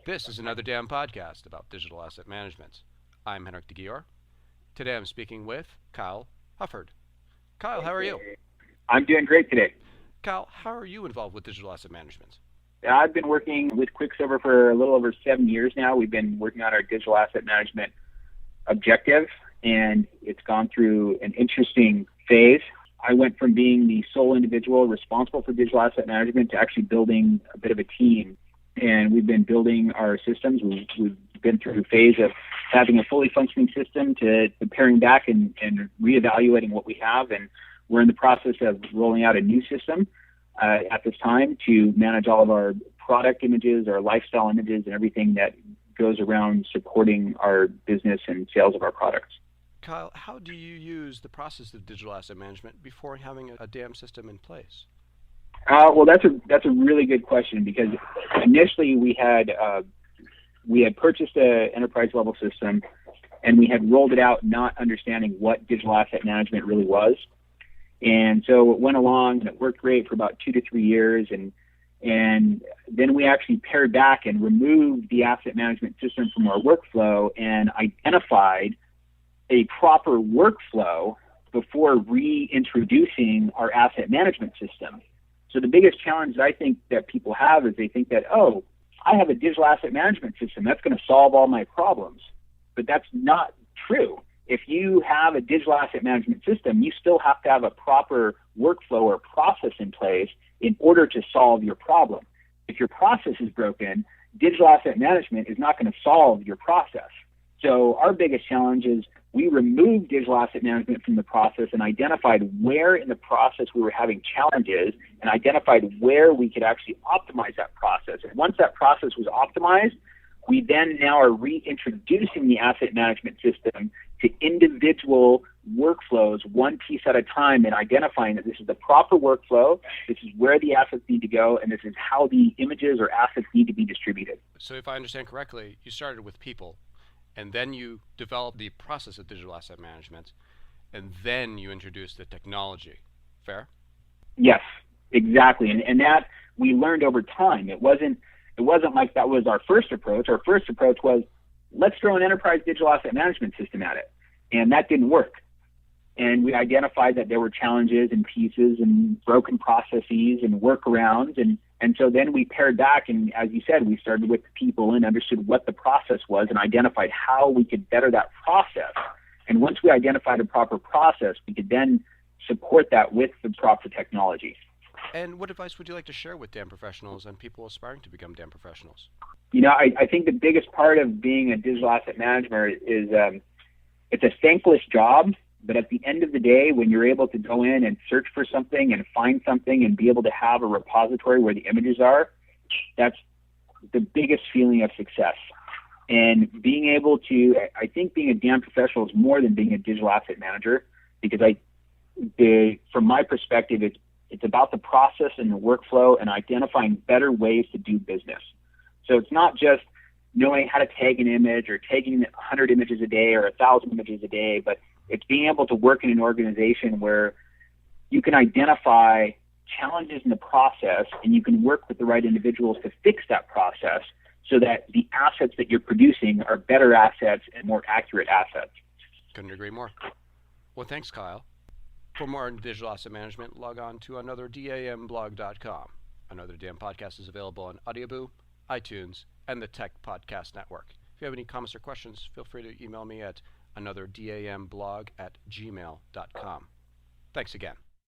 This is another damn podcast about digital asset management. I'm Henrik the Gyor. Today I'm speaking with Kyle Hufford. Kyle, how are you? I'm doing great today. Kyle, how are you involved with digital asset management? I've been working with Quicksilver for a little over 7 years now. We've been working on our digital asset management objective, and it's gone through an interesting phase. I went from being the sole individual responsible for digital asset management to actually building a bit of a team. And we've been building our systems. We've been through a phase of having a fully functioning system to paring back and reevaluating what we have. And we're in the process of rolling out a new system at this time to manage all of our product images, our lifestyle images, and everything that goes around supporting our business and sales of our products. Kyle, how do you use the process of digital asset management before having a damn system in place? Well, that's a really good question, because initially we had purchased an enterprise level system, and we had rolled it out not understanding what digital asset management really was. And so it went along and it worked great for about 2 to 3 years, and then we actually pared back and removed the asset management system from our workflow and identified a proper workflow before reintroducing our asset management system. So the biggest challenge that I think that people have is they think that, oh, I have a digital asset management system that's going to solve all my problems. But that's not true. If you have a digital asset management system, you still have to have a proper workflow or process in place in order to solve your problem. If your process is broken, digital asset management is not going to solve your process. So our biggest challenge is we removed digital asset management from the process and identified where in the process we were having challenges and identified where we could actually optimize that process. And once that process was optimized, we then now are reintroducing the asset management system to individual workflows, one piece at a time, and identifying that this is the proper workflow, this is where the assets need to go, and this is how the images or assets need to be distributed. So if I understand correctly, you started with people, and then you developed the process of digital asset management, and then you introduced the technology. Fair? Yes, exactly. And that we learned over time. It wasn't like that was our first approach. Our first approach was, let's throw an enterprise digital asset management system at it. And that didn't work. And we identified that there were challenges and pieces and broken processes and workarounds. And so then we pared back, and as you said, we started with the people and understood what the process was and identified how we could better that process. And once we identified a proper process, we could then support that with the proper technology. And what advice would you like to share with damn professionals and people aspiring to become damn professionals? You know, I think the biggest part of being a digital asset manager is it's a thankless job. But at the end of the day, when you're able to go in and search for something and find something and be able to have a repository where the images are, that's the biggest feeling of success. And being able to, I think being a damn professional is more than being a digital asset manager, because from my perspective, it's about the process and the workflow and identifying better ways to do business. So it's not just knowing how to tag an image or tagging 100 images a day or 1,000 images a day, but it's being able to work in an organization where you can identify challenges in the process and you can work with the right individuals to fix that process so that the assets that you're producing are better assets and more accurate assets. Couldn't agree more. Well, thanks, Kyle. For more on digital asset management, log on to anotherdamblog.com. Another Damn Podcast is available on Audioboo, iTunes, and the Tech Podcast Network. If you have any comments or questions, feel free to email me at anotherdamblog@gmail.com. Thanks again.